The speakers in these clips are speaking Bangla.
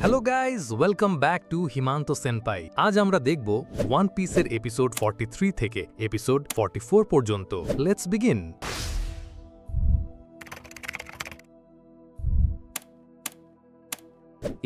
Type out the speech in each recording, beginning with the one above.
Hello guys, welcome back to Himant senpai. আজ আমরা দেখব ওয়ান পিসের এপিসোড 43 থেকে এপিসোড 44 পর্যন্ত। Let's begin.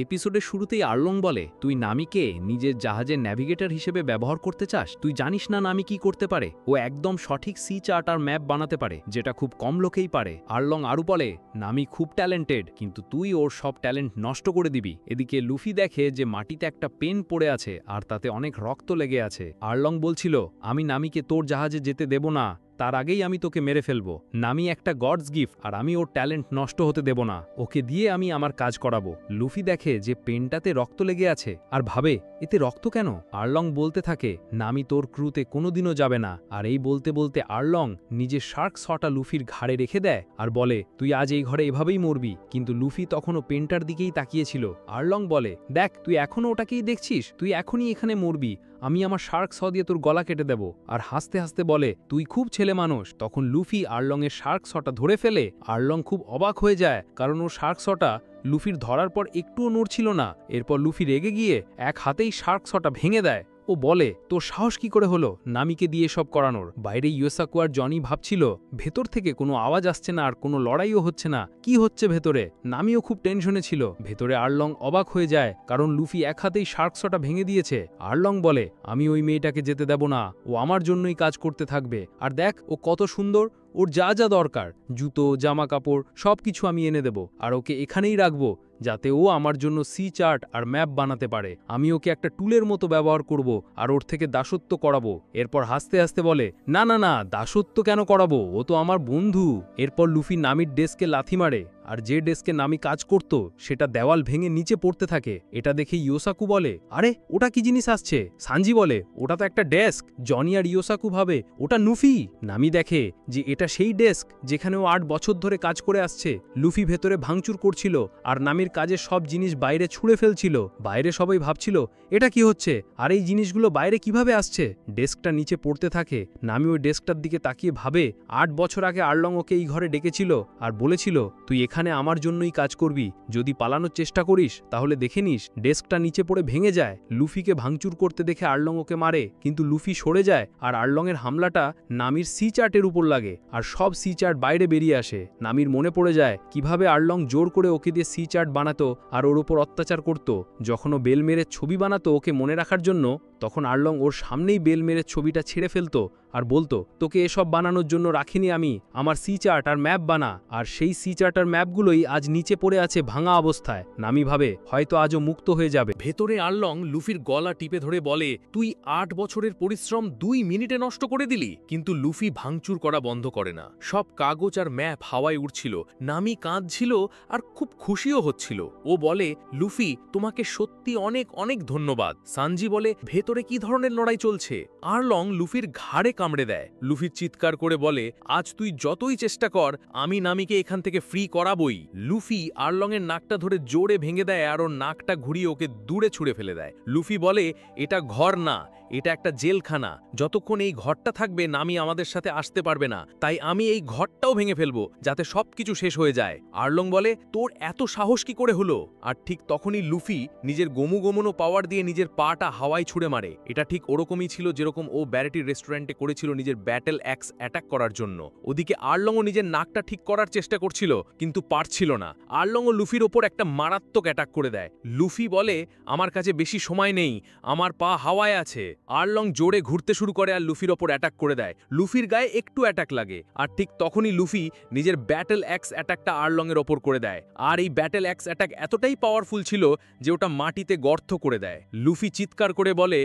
এপিসোডের শুরুতেই আর্লং বলে, তুই নামিকে নিজের জাহাজের ন্যাভিগেটর হিসেবে ব্যবহার করতে চাস? তুই জানিস না নামি কি করতে পারে? ও একদম সঠিক সি চার্ট আর ম্যাপ বানাতে পারে, যেটা খুব কম লোকেই পারে। আর্লং আরও বলে, নামি খুব ট্যালেন্টেড, কিন্তু তুই ওর সব ট্যালেন্ট নষ্ট করে দিবি। এদিকে লুফি দেখে যে মাটিতে একটা পেন পড়ে আছে আর তাতে অনেক রক্ত লেগে আছে। আর্লং বলছিল, আমি নামিকে তোর জাহাজে যেতে দেব না, তার আগেই আমি তোকে মেরে ফেলবো। নামি একটা গডস গিফট আর আমি ওর ট্যালেন্ট নষ্ট হতে দেব না, ওকে দিয়ে আমি আমার কাজ করাবো। লুফি দেখে যে পেনটাতে রক্ত লেগে আছে আর ভাবে, এতে রক্ত কেন? আর্লং বলতে থাকে, নামি তোর ক্রুতে কোনোদিনও যাবে না। আর এই বলতে বলতে আর্লং নিজের শার্ক শটা লুফির ঘাড়ে রেখে দেয় আর বলে, তুই আজ এই ঘরে এভাবেই মরবি। কিন্তু লুফি তখনও পেনটার দিকেই তাকিয়েছিল। আর্লং বলে, দেখ, তুই এখনও ওটাকেই দেখছিস, তুই এখনই এখানে মরবি, আমি আমার শার্ক শ দিয়ে তোর গলা কেটে দেব। আর হাসতে হাসতে বলে, তুই খুব ছেলে মানুষ। তখন লুফি আর্লংয়ের শার্ক শটা ধরে ফেলে। আর্লং খুব অবাক হয়ে যায়, কারণ ওর শার্ক শটা লুফির ধরার পর একটুও নড়ছিল না। এরপর লুফি রেগে গিয়ে এক হাতেই শার্ক শটা ভেঙে দেয়। ও বলে, তোর সাহস কি করে হলো নামিকে দিয়ে সব করানোর? বাইরে ইয়োসাকু আর জনি ভাবছিল, ভেতর থেকে কোনো আওয়াজ আসছে না আর কোনো লড়াইও হচ্ছে না, কি হচ্ছে ভেতরে? নামিও খুব টেনশনে ছিল। ভেতরে আর্লং অবাক হয়ে যায়, কারণ লুফি এক হাতেই শার্ক শটা ভেঙে দিয়েছে। আর্লং বলে, আমি ওই মেয়েটাকে যেতে দেব না, ও আমার জন্যই কাজ করতে থাকবে। আর দেখ, ও কত সুন্দর, ওর যা যা দরকার, জুতো, জামা কাপড়, সব কিছু আমি এনে দেব। আর ওকে এখানেই রাখবো, যাতে ও আমার জন্য সি চার্ট আর ম্যাপ বানাতে পারে। আমি ওকে একটা টুলের মতো ব্যবহার করব আর ওর থেকে দাসত্ব করাবো। এরপর হাসতে হাসতে বলে, না না না, দাসত্ব কেন করাবো, ও তো আমার বন্ধু। এরপর লুফি নামির ডেস্কে লাথি মারে আর যে ডেস্কে নামি কাজ করত সেটা দেওয়াল ভেঙে নিচে পড়তে থাকে। এটা দেখে ইয়োসাকু বলে, আরে ওটা কি জিনিস আসছে? সানজি বলে, ওটা তো একটা ডেস্ক। জনি আর ইয়োসাকু ভাবে, ওটা লুফি। নামি দেখে যে এটা সেই ডেস্ক যেখানে ও 8 বছর ধরে কাজ করে আসছে। লুফি ভেতরে ভাঙচুর করছিল আর নামির কাজের সব জিনিস বাইরে ছুঁড়ে ফেলছিল। বাইরে সবাই ভাবছিল, এটা কি হচ্ছে, আর এই জিনিসগুলো বাইরে কিভাবে আসছে? ডেস্কটা নিচে পড়তে থাকে। নামি ওই ডেস্কটার দিকে তাকিয়ে ভাবে, 8 বছর আগে আর্লং ওকে এই ঘরে ডেকেছিল আর বলেছিল, তুই এখানে আমার জন্যই কাজ করবি, যদি পালানোর চেষ্টা করিস তাহলে দেখে নিস ডেস্কটা নিচে পড়ে ভেঙে যায়। লুফিকে ভাঙচুর করতে দেখে আর্লং ওকে মারে, কিন্তু লুফি সরে যায় আর আর্লংয়ের হামলাটা নামির সি চার্টের উপর লাগে আর সব সি চার্ট বাইরে বেরিয়ে আসে। নামির মনে পড়ে যায় কিভাবে আর্লং জোর করে ওকে দিয়ে সি চার্ট বানাতো আর ওর উপর অত্যাচার করত। যখন ও বেল মেরে ছবি বানাতো ওকে মনে রাখার জন্য, তখন আর্লং ওর সামনেই বেল মেরে ছবিটা ছেড়ে ফেলতো আর বলতো, তোকে এসব বানানোর জন্য রাখিনি আমি, আমার সি চার্ট আর ম্যাপ বানা। আর সেই সি চার্ট আর ম্যাপগুলোই আজ নিচে পড়ে আছে ভাঙা অবস্থায়। নামি ভাবে, হয়তো আজও মুক্ত হয়ে যাবে। ভেতরে আর্লং লুফির গলা টিপে ধরে বলে, তুই 8 বছরের পরিশ্রম 2 মিনিটে নষ্ট করে দিলি। কিন্তু লুফি ভাঙচুর করা বন্ধ করে না। সব কাগজ আর ম্যাপ হাওয়ায় উড়ছিল। নামি কাঁদছিল আর খুব খুশিও হচ্ছিল। ও বলে, লুফি, তোমাকে সত্যি অনেক অনেক ধন্যবাদ। সানজি বলে, ভেতরে কি ধরনের লড়াই চলছে? আর্লং লুফির ঘাড়ে কামড়ে দেয়। লুফি চিৎকার করে বলে, আজ তুই যতই চেষ্টা কর, আমি নামিকে এখান থেকে ফ্রি করাবই। লুফি আর্লংয়ের নাকটা ধরে জোরে ভেঙে দেয় আর ওর নাকটা ঘুরিয়ে ওকে দূরে ছুঁড়ে ফেলে দেয়। লুফি বলে, এটা ঘর না, এটা একটা জেলখানা। যতক্ষণ এই ঘরটা থাকবে নামি আমাদের সাথে আসতে পারবে না, তাই আমি এই ঘরটাও ভেঙে ফেলবো, যাতে সবকিছু শেষ হয়ে যায়। আর্লং বলে, তোর এত সাহস কি করে হলো? আর ঠিক তখনই লুফি নিজের গোমুগোমনো পাওয়ার দিয়ে নিজের পাটা হাওয়ায় ছুঁড়ে মারে। এটা ঠিক ওরকমই ছিল যেরকম ও ব্যারেটির রেস্টুরেন্টে করেছিল নিজের ব্যাটেল অ্যাক্স অ্যাটাক করার জন্য। ওদিকে আর্লংও নিজের নাকটা ঠিক করার চেষ্টা করছিল, কিন্তু পারছিল না। আর্লংও লুফির ওপর একটা মারাত্মক অ্যাটাক করে দেয়। লুফি বলে, আমার কাছে বেশি সময় নেই, আমার পা হাওয়ায় আছে। আর্লং জোরে ঘুরতে শুরু করে আর লুফির ওপর অ্যাটাক করে দেয়। লুফির গায়ে একটু অ্যাটাক লাগে আর ঠিক তখনই লুফি নিজের ব্যাটেল অ্যাক্স অ্যাটাকটা আর্লংয়ের ওপর করে দেয়। আর এই ব্যাটেল অ্যাক্স অ্যাটাক এতটাই পাওয়ারফুল ছিল যে ওটা মাটিতে গর্ত করে দেয়। লুফি চিৎকার করে বলে,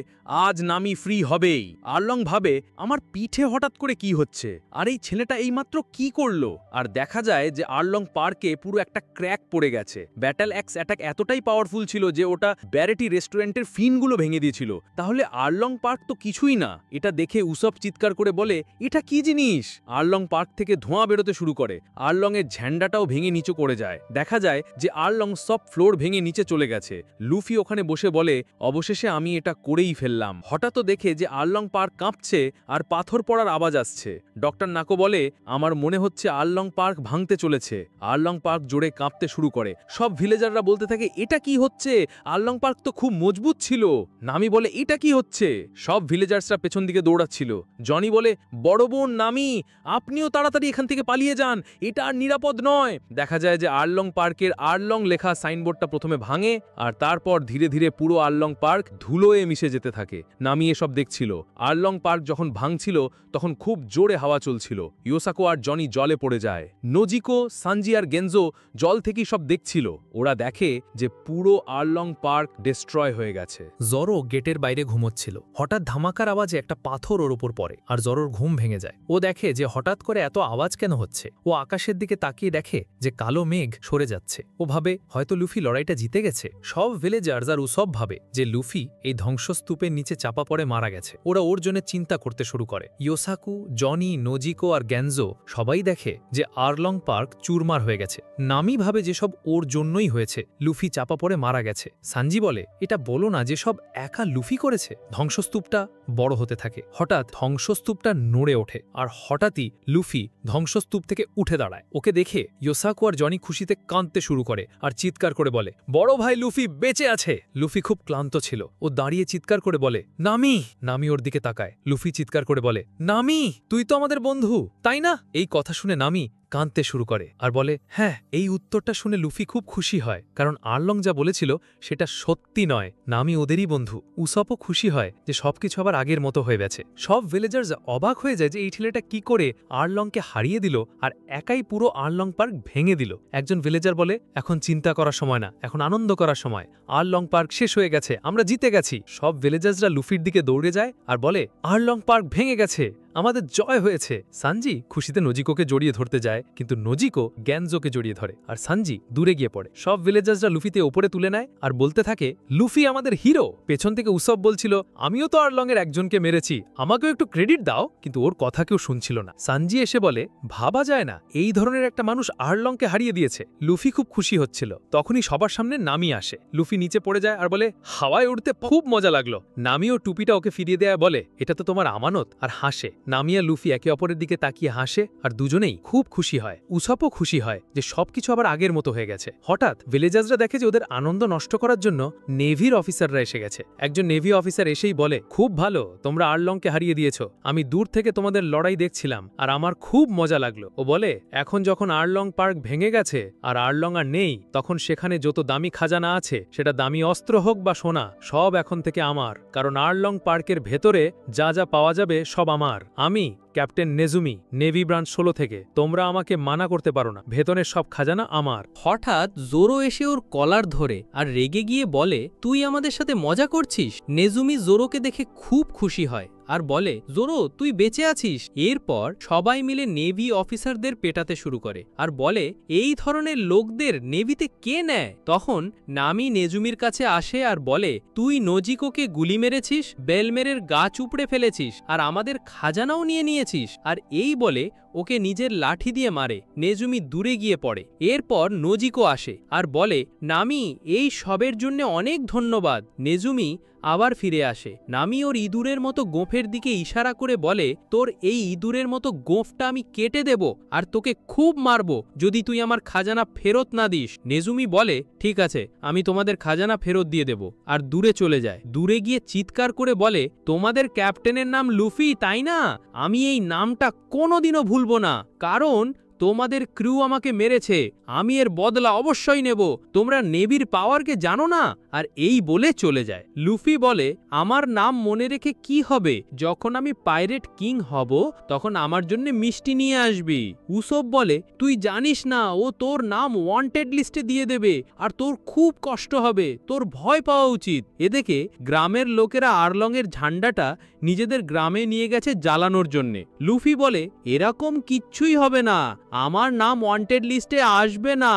আজ নামি ফ্রি হবেই। আর্লং ভাবে, আমার পিঠে হঠাৎ করে কি হচ্ছে, আর এই ছেলেটা এইমাত্র কি করলো? আর দেখা যায় যে আর্লং পার্কে পুরো একটা ক্র্যাক পড়ে গেছে। ব্যাটেল অ্যাক্স অ্যাটাক এতটাই পাওয়ারফুল ছিল যে ওটা ব্যারেটি রেস্টুরেন্টের ফিনগুলো ভেঙে দিয়েছিল। তাহলে আর্লং পার্ক তো কিছুই না। এটা দেখে উসব চিৎকার করে বলে, এটা কি জিনিস? আর্লং পার্ক থেকে ধোঁয়া বেরোতে শুরু করে। আর্লং এর ঝ্যান্ডাটাও ভেঙে নিচে পড়ে যায়। দেখা যায় যে আর্লং সব ফ্লোর ভেঙে নিচে চলে গেছে। লুফি ওখানে বসে বলে, অবশেষে আমি এটা করেই ফেললাম। হঠাৎ দেখে যে আর্লং পার্ক কাঁপছে আর পাথর পড়ার আওয়াজ আসছে। ডক্টর নাকো বলে, আমার মনে হচ্ছে আরলং পার্ক ভাঙতে চলেছে। আরলং পার্ক জোরে কাঁপতে শুরু করে। সব ভিলেজাররা বলতে থাকে, এটা কি হচ্ছে? আরলং পার্ক তো খুব মজবুত ছিল। নামি বলে, এটা কি হচ্ছে? সব ভিলেজার্সরা পেছন দিকে দৌড়াচ্ছিল। জনি বলে, বড় বোন নামি, আপনিও তাড়াতাড়ি এখান থেকে পালিয়ে যান, এটা আর নিরাপদ নয়। দেখা যায় যে আরলং পার্কের আরলং লেখা সাইনবোর্ডটা প্রথমে ভাঙে, আর তারপর ধীরে ধীরে পুরো আরলং পার্ক ধুলোয় মিশে যেতে থাকে। নামি এসব দেখছিল। আরলং পার্ক যখন ভাঙছিল তখন খুব জোরে হাওয়া চলছিল। ইয়োসাকো আর জনি জলে পড়ে যায়। নোজিকো, সানজি আর গেনজো জল থেকেই সব দেখছিল। ওরা দেখে যে পুরো আরলং পার্ক ডিস্ট্রয় হয়ে গেছে। জরো গেটের বাইরে ঘুমোচ্ছিল। হঠাৎ ধামাকার আওয়াজে একটা পাথর ওর উপর পড়ে আর জরোর ঘুম ভেঙে যায়। ও দেখে যে হঠাৎ করে এত আওয়াজ কেন হচ্ছে। ও আকাশের দিকে তাকিয়ে দেখে যে কালো মেঘ সরে যাচ্ছে। ও ভাবে হয়তো লুফি লড়াইটা জিতে গেছে। সব ভিলেজার্স আর উসব ভাবে যে লুফি এই ধ্বংসস্তূপের নিচে চাপা পড়ে মারা গেছে। ওরা ওর জন্য চিন্তা করতে শুরু করে। ইয়োসাকু, জনি, নোজিকো আর গ্যানজো সবাই দেখে যে আরলং পার্ক চুরমার হয়ে গেছে। নামি ভাবে যেসব ওর জন্যই হয়েছে। লুফি চাপা পড়ে মারা গেছে। সানজি বলে, এটা বলো না যে সব একা লুফি করেছে। ধ্বংসস্তূপটা বড় হতে থাকে। হঠাৎ ধ্বংসস্তূপটা নড়ে ওঠে আর হঠাৎই লুফি ধ্বংসস্তূপ থেকে উঠে দাঁড়ায়। ওকে দেখে ইয়োসাকু আর জনি খুশিতে কাঁদতে শুরু করে আর চিৎকার করে বলে, বড় ভাই লুফি বেঁচে আছে। লুফি খুব ক্লান্ত ছিল। ও দাঁড়িয়ে চিৎকার করে বলে, নামি। নামি ওর দিকে তাকায়। লুফি চিৎকার করে বলে, নামি, তুই তো আমাদের বন্ধু, তাই না? এই কথা শুনে নামি কাঁদতে শুরু করে আর বলে, হ্যাঁ। এই উত্তরটা শুনে লুফি খুব খুশি হয়, কারণ আরলং যা বলেছিল সেটা সত্যি নয়। নামি ওদেরই বন্ধু। উসপও খুশি হয় যে সবকিছু আবার আগের মতো হয়ে গেছে। সব ভিলেজার্স অবাক হয়ে যায় যে এই ছেলেটা কি করে আরলংকে হারিয়ে দিল আর একাই পুরো আরলং পার্ক ভেঙে দিল। একজন ভিলেজার বলে, এখন চিন্তা করার সময় না, এখন আনন্দ করার সময়। আরলং পার্ক শেষ হয়ে গেছে, আমরা জিতে গেছি। সব ভিলেজার্সরা লুফির দিকে দৌড়ে যায় আর বলে, আরলং পার্ক ভেঙে গেছে, আমাদের জয় হয়েছে। সানজি খুশিতে নোজিকোকে জড়িয়ে ধরতে যায়, কিন্তু নোজিকো গ্যানজোকে জড়িয়ে ধরে আর সানজি দূরে গিয়ে পড়ে। সব ভিলেজার্সরা লুফিতে ওপরে তুলে নেয় আর বলতে থাকে, লুফি আমাদের হিরো। পেছন থেকে উসব বলছিল, আমিও তো আরলং এর একজনকে মেরেছি, আমাকেও একটু ক্রেডিট দাও। কিন্তু ওর কথা কেউ শুনছিল না। সানজি এসে বলে, ভাবা যায় না এই ধরনের একটা মানুষ আরলংকে হারিয়ে দিয়েছে। লুফি খুব খুশি হচ্ছিল। তখনই সবার সামনে নামি আসে। লুফি নিচে পড়ে যায় আর বলে, হাওয়ায় উঠতে খুব মজা লাগলো। নামিও টুপিটা ওকে ফিরিয়ে দেয়, বলে, এটা তো তোমার আমানত, আর হাসে। নামি আর লুফি একে অপরের দিকে তাকিয়ে হাসে আর দুজনেই খুব খুশি হয়। উসপও খুশি হয় যে সবকিছু আবার আগের মতো হয়ে গেছে। হঠাৎ ভিলেজার্সরা দেখে যে ওদের আনন্দ নষ্ট করার জন্য নেভির অফিসাররা এসে গেছে। একজন নেভি অফিসার এসেই বলে, খুব ভালো, তোমরা আরলংকে হারিয়ে দিয়েছো। আমি দূর থেকে তোমাদের লড়াই দেখছিলাম আর আমার খুব মজা লাগলো। ও বলে, এখন যখন আরলং পার্ক ভেঙে গেছে আর আরলং আর নেই, তখন সেখানে যত দামি খাজানা আছে, সেটা দামি অস্ত্র হোক বা সোনা, সব এখন থেকে আমার। কারণ আরলং পার্কের ভেতরে যা যা পাওয়া যাবে সব আমার। আমি ক্যাপ্টেন নেজুমি, নেভি ব্রাঞ্চ 16 থেকে। তোমরা আমাকে মানা করতে পারো না, ভেতরের সব খাজানা আমার। হঠাৎ জোরো এসে ওর কলার ধরে আর রেগে গিয়ে বলে, তুই আমাদের সাথে মজা করছিস? নেজুমি জোরোকে দেখে খুব খুশি হয় আর বলে, জোরো তুই বেঁচে আছিস। এরপর সবাই মিলে নেভি অফিসারদের পেটাতে শুরু করে আর বলে, এই ধরনের লোকদের নেভিতে কে নেয়? তখন নামি নেজুমির কাছে আসে আর বলে, তুই নোজিকোকে গুলি মেরেছিস, বেলমেরের গা চুপড়ে ফেলেছিস আর আমাদের খাজানাও নিয়েছিস। আর এই বলে ওকে নিজের লাঠি দিয়ে মারে। নেজুমি দূরে গিয়ে পড়ে। এরপর নোজিকো আসে আর বলে, নামি এই সবের জন্য অনেক ধন্যবাদ। নেজুমি আবার ফিরে আসে। নামি ওর ইঁদুরের মতো গোঁফের দিকে ইশারা করে বলে, তোর এই ইঁদুরের মতো গোঁফটা আমি কেটে দেব আর তোকে খুব মারব যদি তুই আমার খাজানা ফেরত না দিস। নেজুমি বলে, ঠিক আছে, আমি তোমাদের খাজানা ফেরত দিয়ে দেব, আর দূরে চলে যায়। দূরে গিয়ে চিৎকার করে বলে, তোমাদের ক্যাপ্টেনের নাম লুফি, তাই না? আমি এই নামটা কোনোদিনও ভুলবো না, কারণ তোমাদের ক্রু আমাকে মেরেছে, আমি এর বদলা অবশ্যই নেব। তোমরা নেভির পাওয়ারকে জানো না? আর এই বলে চলে যায়। লুফি বলে, আমার নাম মনে রেখে কি হবে? যখন আমি পাইরেট কিং হব তখন আমার জন্য মিষ্টি নিয়ে আসবি। উসব বলে, তুই জানিস না ও তোর নাম ওয়ান্টেড লিস্টে দিয়ে দেবে আর তোর খুব কষ্ট হবে, তোর ভয় পাওয়া উচিত। এদিকে গ্রামের লোকেরা আরলং এর ঝান্ডাটা নিজেদের গ্রামে নিয়ে গেছে জ্বালানোর জন্যে। লুফি বলে, এরকম কিচ্ছুই হবে না, আমার নাম ওয়ান্টেড লিস্টে আসবে না।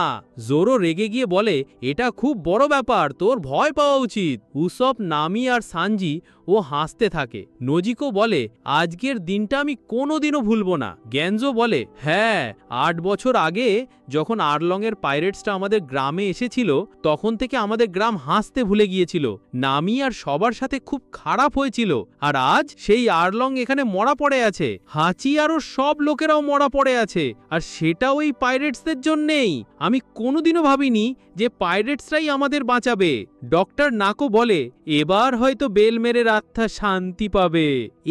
জোরো রেগে গিয়ে বলে, এটা খুব বড় ব্যাপার, তোর ভয় পাওয়া উচিত। উসব, নামি আর সানজি ও হাসতে থাকে। নজিকো বলে, আজকের দিনটা আমি কোনোদিনও ভুলবো না। গ্যানজো বলে, হ্যাঁ, 8 বছর আগে যখন আরলংয়ের পাইরেটসটা আমাদের গ্রামে এসেছিল, তখন থেকে আমাদের গ্রাম হাসতে ভুলে গিয়েছিল। নামি আর সবার সাথে খুব খারাপ হয়েছিল, আর আজ সেই আরলং এখানে মরা পড়ে আছে। হাঁচি আরও সব লোকেরাও মরা পড়ে আছে, আর সেটাও এই পাইরেটসদের জন্যেই। আমি কোনোদিনও ভাবিনি যে পাইরেটসরাই আমাদের বাঁচাবে। ডক্টর নাকো বলে, এবার হয়তো বেলমেরের আত্মা শান্তি পাবে।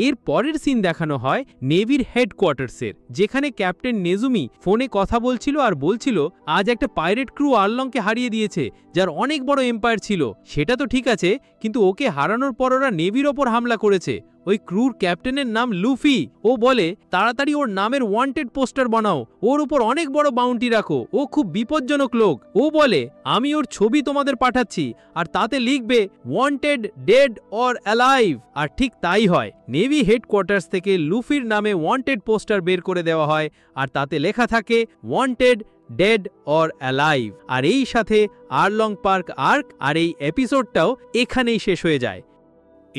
এর পরের সিন দেখানো হয় নেভির হেডকোয়ার্টার্সের, যেখানে ক্যাপ্টেন নেজুমি ফোনে কথা বলছিল আর বলছিল আজ একটা পাইরেট ক্রু আরলংকে হারিয়ে দিয়েছে, যার অনেক বড় এম্পায়ার ছিল। সেটা তো ঠিক আছে, কিন্তু ওকে হারানোর পর ওরা নেভির ওপর হামলা করেছে। ওই ক্রুর ক্যাপ্টেনের নাম লুফি। ও বলে, তাড়াতাড়ি ওর নামের ওয়ান্টেড পোস্টার বানাও, ওর উপর অনেক বড় বাউন্টি রাখো, ও খুব বিপজ্জনক লোক। ও বলে, আমি ওর ছবি তোমাদের পাঠাচ্ছি, আর তাতে লিখবে ওয়ান্টেড, ডেড অর অ্যালাইভ। আর ঠিক তাই হয়। নেভি হেডকোয়ার্টার্স থেকে লুফির নামে ওয়ান্টেড পোস্টার বের করে দেওয়া হয়, আর তাতে লেখা থাকে ওয়ান্টেড, ডেড অর অ্যালাইভ। আর এই সাথে আরলং পার্ক আর্ক আর এই এপিসোডটাও এখানেই শেষ হয়ে যায়।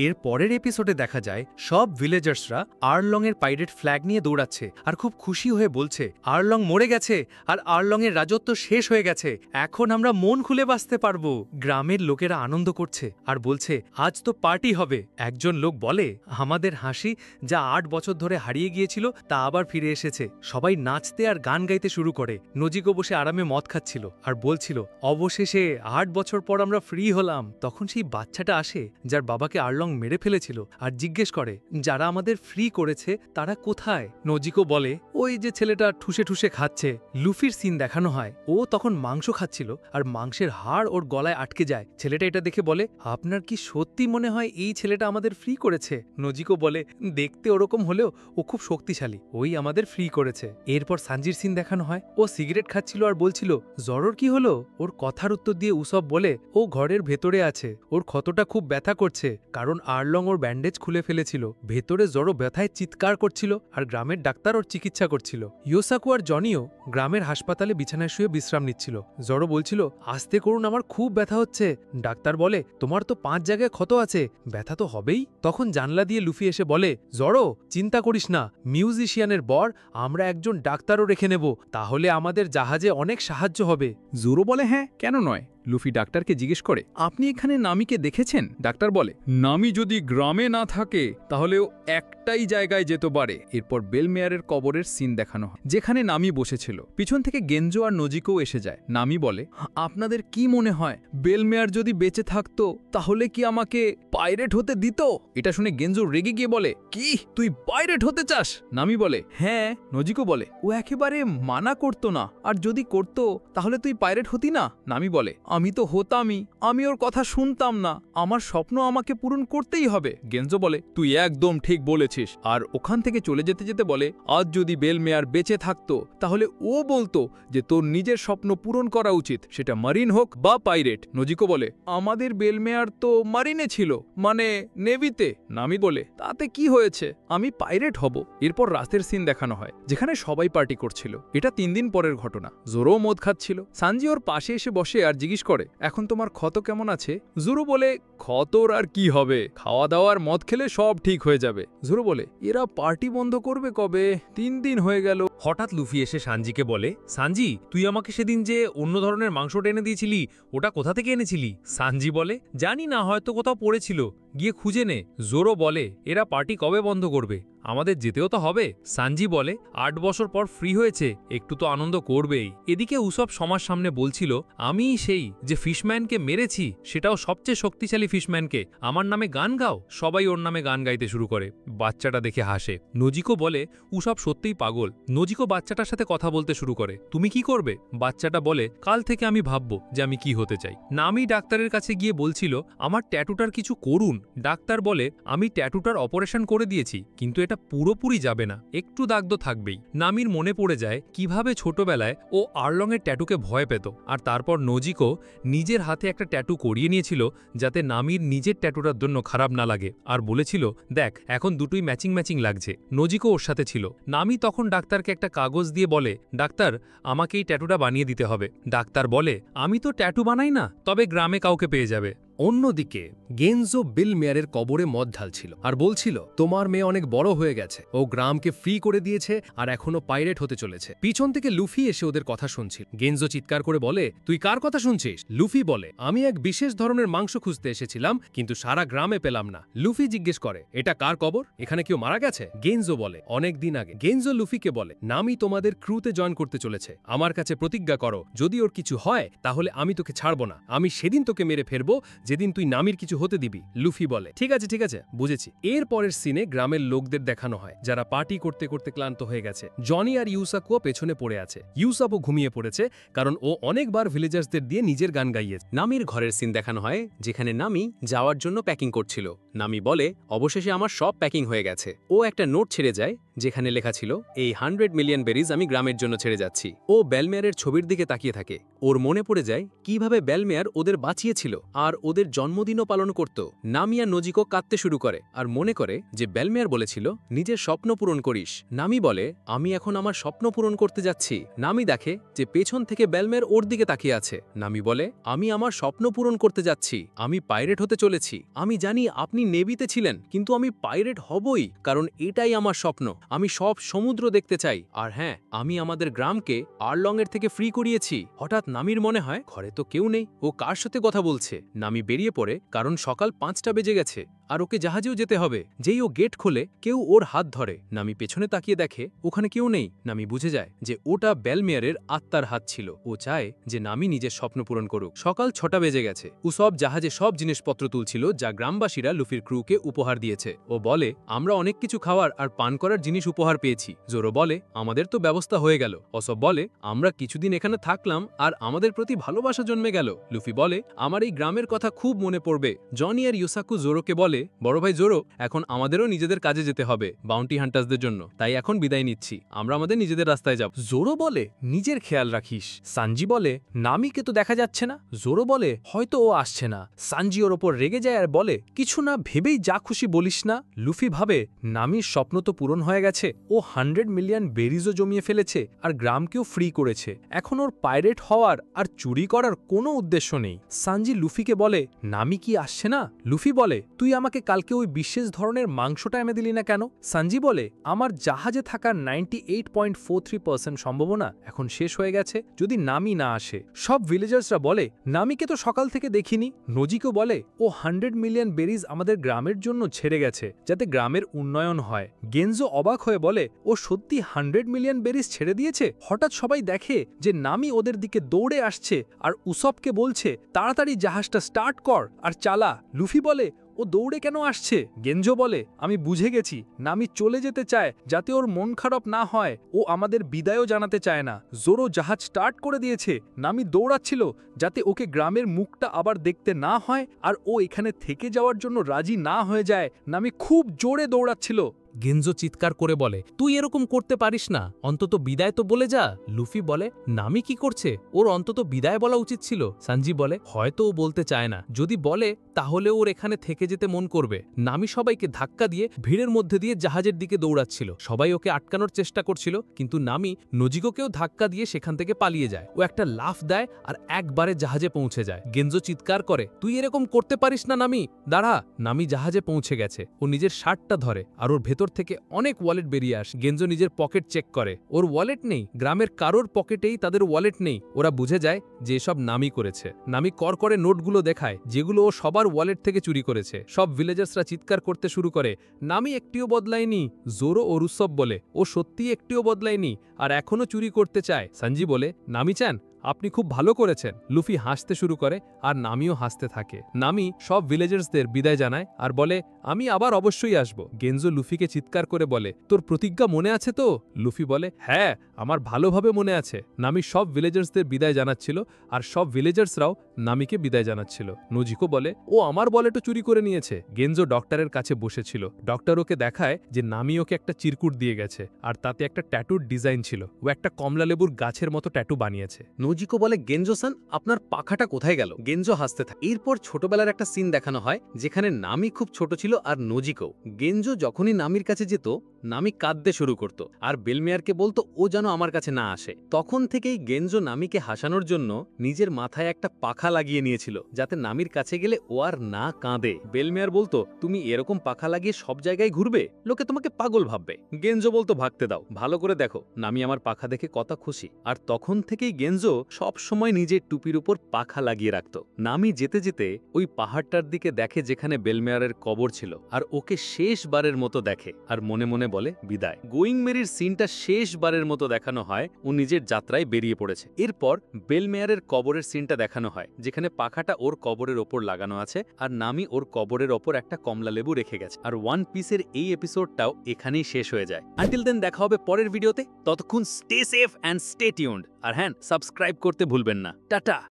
এর পরের এপিসোডে দেখা যায় সব ভিলেজার্সরা আরলংয়ের পাইরেট ফ্ল্যাগ নিয়ে দৌড়াচ্ছে আর খুব খুশি হয়ে বলছে আরলং মরে গেছে আর আরলংয়ের রাজত্ব শেষ হয়ে গেছে, এখন আমরা মন খুলে বাঁচতে পারবো। গ্রামের লোকেরা আনন্দ করছে আর বলছে আজ তো পার্টি হবে। একজন লোক বলে, আমাদের হাসি যা 8 বছর ধরে হারিয়ে গিয়েছিল তা আবার ফিরে এসেছে। সবাই নাচতে আর গান গাইতে শুরু করে। নজিকো বসে আরামে মদ খাচ্ছিল আর বলছিল, অবশেষে 8 বছর পর আমরা ফ্রি হলাম। তখন সেই বাচ্চাটা আসে যার বাবাকে আরলং মেরে ফেলেছিল আর জিজ্ঞেস করে, যারা আমাদের ফ্রি করেছে তারা কোথায়? নজিকো বলে, ওই যে ছেলেটা ঠুসে ঠুসে খাচ্ছে। লুফির সিন দেখানো হয়, ও তখন মাংস খাচ্ছিল আর মাংসের হাড় ওর গলায় আটকে যায়। ছেলেটা এটা দেখে বলে, আপনার কি সত্যি মনে হয় এই ছেলেটা আমাদের ফ্রি করেছে? নজিকো বলে, দেখতে ওরকম হলেও ও খুব শক্তিশালী, ওই আমাদের ফ্রি করেছে। এরপর সানজির সিন দেখানো হয়, ও সিগারেট খাচ্ছিল আর বলছিল, জরোর কি হলো? ওর কথার উত্তর দিয়ে উসব বলে, ও ঘরের ভেতরে আছে, ওর ক্ষতটা খুব ব্যথা করছে, কারণ আরলং ওর ব্যান্ডেজ খুলে ফেলেছিল। ভেতরে জড়ো ব্যথায় চিৎকার করছিল আর গ্রামের ডাক্তার ওর চিকিৎসা করছিল। ইয়োসাকু আর জনিও গ্রামের হাসপাতালে বিছানায় শুয়ে বিশ্রাম নিচ্ছিল। জড়ো বলছিল, আস্তে করুন, আমার খুব ব্যথা হচ্ছে। ডাক্তার বলে, তোমার তো 5 জায়গায় ক্ষত আছে, ব্যথা তো হবেই। তখন জানলা দিয়ে লুফি এসে বলে, জড়ো চিন্তা করিস না, মিউজিশিয়ানের বর আমরা একজন ডাক্তারও রেখে নেব, তাহলে আমাদের জাহাজে অনেক সাহায্য হবে। জোরো বলে, হ্যাঁ কেন নয়। লুফি ডাক্তারকে জিজ্ঞেস করে, আপনি এখানে নামিকে দেখেছেন? ডাক্তার বলে, নামি যদি গ্রামে না থাকে তাহলে ও একটাই জায়গায় যেত পারে। এরপর বেলমেয়ারের কবরের সিন দেখানো হয়, যেখানে নামি বসেছিল। পিছন থেকে গেনজো আর নজিকো এসে যায়। নামি বলে, আপনাদের কি মনে হয় বেলমেয়ার যদি বেঁচে থাকতো তাহলে কি আমাকে পাইরেট হতে দিত? এটা শুনে গেনজো রেগে গিয়ে বলে, কি তুই পাইরেট হতে চাস? নামি বলে, হ্যাঁ। নজিকো বলে, ও একেবারে মানা করতো না, আর যদি করতো তাহলে তুই পাইরেট হতি না? নামি বলে, আমি তো হতামই, আমি ওর কথা শুনতাম না, আমার স্বপ্ন আমাকে পূরণ করতেই হবে। গেনজো বলে, তুই একদম ঠিক বলেছিস। আর ওখান থেকে চলে যেতে যেতে বলে, আজ যদি বেলমেয়ার বেঁচে থাকতো তাহলে ও বলতো যে তোর নিজের স্বপ্ন পূরণ করা উচিত, সেটা মারিন হোক বা পাইরেট। নজিকো বলে, আমাদের বেলমেয়ার তো মারিনে ছিল, মানে নেভিতে। নামি বলে, তাতে কি হয়েছে, আমি পাইরেট হব। এরপর রাতের সিন দেখানো হয়, যেখানে সবাই পার্টি করছিল। এটা 3 দিন পরের ঘটনা। জোরো মদ খাচ্ছিল। সানজি ওর পাশে এসে বসে আর জিজ্ঞেস করে, এখন তোমার ক্ষত কেমন আছে? জোরো বলে, ক্ষতর আর কি হবে, খাওয়া দাওয়ার মদ খেলে সব ঠিক হয়ে যাবে। জোরো বলে, এরা পার্টি বন্ধ করবে কবে? 3 দিন হয়ে গেল। হঠাৎ লুফি এসে সানজিকে বলে, সানজি তুই আমাকে সেদিন যে অন্য ধরনের মাংসটা এনে দিয়েছিলি, ওটা কোথা থেকে এনেছিলি? সানজি বলে, জানি না, হয়তো কোথাও পড়েছিল, গিয়ে খুঁজে নে। জোরো বলে, এরা পার্টি কবে বন্ধ করবে, আমাদের যেতেও তো হবে। সানজি বলে, 8 বছর পর ফ্রি হয়েছে, একটু তো আনন্দ করবেই। এদিকে উসব সমাজ সামনে বলছিল, আমি সেই যে ফিশম্যানকে মেরেছি, সেটাও সবচেয়ে শক্তিশালী ফিশম্যানকে, আমার নামে গান গাও। সবাই ওর নামে গান গাইতে শুরু করে। বাচ্চাটা দেখে হাসে। নজিকো বলে, উসব সত্যিই পাগল। নজিকো বাচ্চাটার সাথে কথা বলতে শুরু করে, তুমি কি করবে? বাচ্চাটা বলে, কাল থেকে আমি ভাববো যে আমি কি হতে চাই। নামি ডাক্তারের কাছে গিয়ে বলছিল, আমার ট্যাটুটার কিছু করুন। ডাক্তার বলে, আমি ট্যাটুটার অপারেশন করে দিয়েছি, কিন্তু এটা পুরোপুরি যাবে না, একটু দাগ তো থাকবেই। নামির মনে পড়ে যায় কিভাবে ছোটবেলায় ও আরলংয়ের ট্যাটুকে ভয় পেত, আর তারপর নজিকো নিজের হাতে একটা ট্যাটু করিয়ে নিয়েছিল যাতে নামির নিজের ট্যাটুটার জন্য খারাপ না লাগে, আর বলেছিল, দেখ এখন দুটোই ম্যাচিং ম্যাচিং লাগছে। নজিকো ওর সাথে ছিল। নামি তখন ডাক্তারকে একটা কাগজ দিয়ে বলে, ডাক্তার আমাকে এই ট্যাটুটা বানিয়ে দিতে হবে। ডাক্তার বলে, আমি তো ট্যাটু বানাই না, তবে গ্রামে কাউকে পেয়ে যাবে। অন্যদিকে গেনজো বিল মেয়ারের কবরে মদ ঢালছিল আর বলছিল, তোমার মেয়ে অনেক বড় হয়ে গেছে, ও গ্রামকে ফ্রি করে দিয়েছে আর এখনো পাইরেট হতে চলেছে। পিছন থেকে লুফি এসে ওদের কথা শুনছিল। গেনজো চিৎকার করে বলে, তুই কার কথা শুনছিস? লুফি বলে, আমি এক বিশেষ ধরনের মাংস খুঁজতে এসেছিলাম, কিন্তু সারা গ্রামে পেলাম না। লুফি জিজ্ঞেস করে, এটা কার কবর? এখানে কেউ মারা গেছে? গেনজো বলে, অনেক দিন আগে। গেনজো লুফিকে বলে, নামি তোমাদের ক্রুতে জয়েন করতে চলেছে। আমার কাছে প্রতিজ্ঞা করো, যদি ওর কিছু হয় তাহলে আমি তোকে ছাড়ব না। আমি সেদিন তোকে মেরে ফেলবো যেদিন তুই নামির কিছু হতে দিবি। লুফি বলে, ঠিক আছে বুঝেছি। এর পরের সিনে গ্রামের লোকদের দেখানো হয় যারা পার্টি করতে করতে ক্লান্ত হয়ে গেছে। জনি আর ইউসাকুও পেছনে পড়ে আছে। ইউসাপও ঘুমিয়ে পড়েছে, কারণ ও অনেকবার ভিলেজার্সদের দিয়ে নিজের গান গাইয়েছে। নামির ঘরের সিন দেখানো হয়, যেখানে নামি যাওয়ার জন্য প্যাকিং করছিল। নামি বলে, অবশেষে আমার সব প্যাকিং হয়ে গেছে। ও একটা নোট ছেড়ে যায়, যেখানে লেখা ছিল, এই 100 মিলিয়ন বেরিজ আমি গ্রামের জন্য ছেড়ে যাচ্ছি। ও বেলমেয়ারের ছবির দিকে তাকিয়ে থাকে। ওর মনে পড়ে যায় কিভাবে বেলমেয়ার ওদের বাঁচিয়েছিল আর ওদের জন্মদিনও পালন করত। নামি আর নজিকো কাঁদতে শুরু করে আর মনে করে যে বেলমেয়ার বলেছিল, নিজের স্বপ্ন পূরণ করিস। নামি বলে, আমি এখন আমার স্বপ্ন পূরণ করতে যাচ্ছি। নামি দেখে যে পেছন থেকে বেলমেয়ার ওর দিকে তাকিয়ে আছে। নামি বলে, আমি আমার স্বপ্ন পূরণ করতে যাচ্ছি। আমি পাইরেট হতে চলেছি। আমি জানি আপনি নেভিতে ছিলেন, কিন্তু আমি পাইরেট হবই, কারণ এটাই আমার স্বপ্ন। আমি সব সমুদ্র দেখতে চাই। আর হ্যাঁ, আমি আমাদের গ্রামকে আরলংয়ের থেকে ফ্রি করিয়েছি। হঠাৎ নামির মনে হয়, ঘরে তো কেউ নেই, ও কার সাথে কথা বলছে। নামি বেরিয়ে পড়ে, কারণ সকাল 5টা বেজে গেছে আর ওকে জাহাজেও যেতে হবে। যেই ও গেট খোলে, কেউ ওর হাত ধরে। নামি পেছনে তাকিয়ে দেখে ওখানে কেউ নেই। নামি বুঝে যায় যে ওটা বেলমেয়ারের আত্মার হাত ছিল। ও চায় যে নামি নিজের স্বপ্ন পূরণ করুক। সকাল 6টা বেজে গেছে। ও সব জাহাজে সব জিনিসপত্র তুলছিল যা গ্রামবাসীরা লুফির ক্রুকে উপহার দিয়েছে। ও বলে, আমরা অনেক কিছু খাওয়ার আর পান করার জিনিস উপহার পেয়েছি। জোরো বলে, আমাদের তো ব্যবস্থা হয়ে গেল। অসব বলে, আমরা কিছুদিন এখানে থাকলাম আর আমাদের প্রতি ভালোবাসা জন্মে গেল। লুফি বলে, আমার এই গ্রামের কথা খুব মনে পড়বে। জনি আর ইউসাকু জোরোকে বলে, বড় ভাই জোরো, এখন আমাদেরও নিজেদের কাজে যেতে হবে বাউন্টি হান্টার্সদের জন্য, তাই এখন বিদায় নিচ্ছি। আমরা আমাদের নিজেদের রাস্তায় যাব। জোরো বলে, নিজের খেয়াল রাখিস। সানজি বলে, নামিকে তো দেখা যাচ্ছে না। জোরো বলে, হয়তো ও আসছে না। সানজি ওর ওপর রেগে যায় আর বলে, কিছু না ভেবেই যা খুশি বলিস না। লুফি ভাবে, নামির স্বপ্ন তো পূরণ হয়ে গেছে। ও 100 মিলিয়ন বেরিজও জমিয়ে ফেলেছে আর গ্রামকেও ফ্রি করেছে। এখন ওর পাইরেট হওয়ার আর চুরি করার কোনো উদ্দেশ্য নেই। সানজি লুফিকে বলে, নামি কি আসছে না? লুফি বলে, তুই আমাকে কালকে ওই বিশেষ ধরনের মাংসটা এনে দিলি না কেন? সানজি বলে, আমার জাহাজে থাকার 98.43% সম্ভাবনা এখন শেষ হয়ে গেছে যদি নামি না আসে। সব ভিলেজার্সরা বলে, নামিকে তো সকাল থেকে দেখিনি। নজিকও বলে, ও 100 মিলিয়ন বেরিজ আমাদের গ্রামের জন্য ছেড়ে গেছে যাতে গ্রামের উন্নয়ন হয়। গেনজো অবাক হয়ে বলে, ও সত্যি 100 মিলিয়ন বেরিজ ছেড়ে দিয়েছে? হঠাৎ সবাই দেখে যে নামি ওদের দিকে দৌড়ে আসছে আর উসবকে বলছে, তাড়াতাড়ি জাহাজটা স্টার্ট কর আর চালা। লুফি বলে, ও দৌড়ে কেন আসছে? গেনজো বলে, আমি বুঝে গেছি, নামি চলে যেতে চায় যাতে ওর মন খারাপ না হয়। ও আমাদের বিদায়ও জানাতে চায় না। জোরো জাহাজ স্টার্ট করে দিয়েছে। নামি দৌড়াচ্ছিল যাতে ওকে গ্রামের মুখটা আবার দেখতে না হয় আর ও এখানে থেকে যাওয়ার জন্য রাজি না হয়ে যায়। নামি খুব জোরে দৌড়াচ্ছিল। গেনজো চিৎকার করে বলে, তুই এরকম করতে পারিস না, অন্তত বিদায় তো বলে যা। লুফি বলে, নামি কি করছে? ওর অন্তত বিদায় বলা উচিত ছিল। সানজি বলে, হয়তো ও বলতে চায় না, যদি বলে তাহলে ওর এখানে থেকে যেতে মন করবে। নামি সবাইকে ধাক্কা দিয়ে ভিড়ের মধ্যে দিয়ে জাহাজের দিকে দৌড়াচ্ছিল। সবাই ওকে আটকানোর চেষ্টা করছিল, কিন্তু নামি নজিকোকেও ধাক্কা দিয়ে সেখান থেকে পালিয়ে যায়। ও একটা লাফ দেয় আর একবারে জাহাজে পৌঁছে যায়। গেনজো চিৎকার করে, তুই এরকম করতে পারিস না নামি, দাঁড়া। নামি জাহাজে পৌঁছে গেছে। ও নিজের শার্টটা ধরে আর ওর ভেতর থেকে অনেক ওয়ালেট বেরিয়ে আসে। গেনজো নিজের পকেট চেক করে, ওর ওয়ালেট নেই। গ্রামের কারোর পকেটেই তাদের ওয়ালেট নেই। ওরা বুঝে যায় যে এসব নামি করেছে। নামি করে নোটগুলো দেখায় যেগুলো ও সবার ওয়ালেট থেকে চুরি করেছে। সব ভিলেজার্সরা চিৎকার করতে শুরু করে, নামি একটিও বদলায়নি। জোরো ও রুসব বলে, ও সত্যিই একটিও বদলায়নি আর এখনো চুরি করতে চায়। সানজি বলে, নামি চান, আপনি খুব ভালো করেছেন। লুফি হাসতে শুরু করে আর নামিও হাসতে থাকে। নামি সব ভিলেজার্সদের বিদায় জানায় আর বলে, আমি আবার অবশ্যই আসব। গেনজো লুফিকে চিৎকার করে বলে, তোর প্রতিজ্ঞা মনে আছে তো? লুফি বলে, হ্যাঁ, আমার ভালোভাবে মনে আছে। নামি সব ভিলেজার্সদের বিদায় জানাচ্ছিল আর সব ভিলেজার্সরাও নামিকে বিদায় জানাচ্ছিল। নজিকো বলে, ও আমার ওয়ালেটও চুরি করে নিয়েছে। গেনজো ডক্টরের কাছে বসেছিল। ডক্টর ওকে দেখায় যে নামি ওকে একটা চিরকুট দিয়ে গেছে আর তাতে একটা ট্যাটুর ডিজাইন ছিল। ও একটা কমলালেবুর গাছের মতো ট্যাটু বানিয়েছে। নোজিকো বলে, গেনজো-সান, আপনার পাখাটা কোথায় গেল? গেনজো হাসতে থাকে। এরপর ছোটবেলার একটা সিন দেখানো হয় যেখানে নামি খুব ছোট ছিল আর নোজিকো। গেনজো যখনই নামির কাছে যেত, নামি কাঁদতে শুরু করত আর বেলমেয়ারকে বলতো ও যেন আমার কাছে না আসে। তখন থেকেই গেনজো নামিকে হাসানোর জন্য নিজের মাথায় একটা পাখা লাগিয়ে নিয়েছিল, যাতে নামির কাছে গেলে ও আর না কাঁদে। বেলমেয়ার বলতো, তুমি এরকম পাখা লাগিয়ে সব জায়গায় ঘুরবে, লোকে তোমাকে পাগল ভাববে। গেনজো বলতো, ভাগতে দাও, ভালো করে দেখো, নামি আমার পাখা দেখে কত খুশি। আর তখন থেকেই গেনজো সব সময় নিজের টুপির উপর পাখা লাগিয়ে রাখত। নামি যেতে যেতে ওই পাহাড়টার দিকে দেখে যেখানে বেলমেয়ারের কবর ছিল, আর ওকে শেষবারের মতো দেখে আর মনে মনে বলে বিদায়। গোয়িং মেরির সিনটা শেষবারের মতো দেখানো হয়, ও নিজের যাত্রায় বেরিয়ে পড়েছে। এরপর বেলমেয়ারের কবরের সিনটা দেখানো হয় যেখানে পাখাটা ওর কবরের ওপর লাগানো আছে আর নামি ওর কবরের ওপর একটা কমলা লেবু রেখে গেছে। আর ওয়ান পিসের এই এপিসোডটাও এখানেই শেষ হয়ে যায়। আনটিল দেন দেখা হবে পরের ভিডিওতে, ততক্ষণ stay safe and stay tuned. আর হ্যাঁ, সাবস্ক্রাইব করতে ভুলবেন না। টাটা।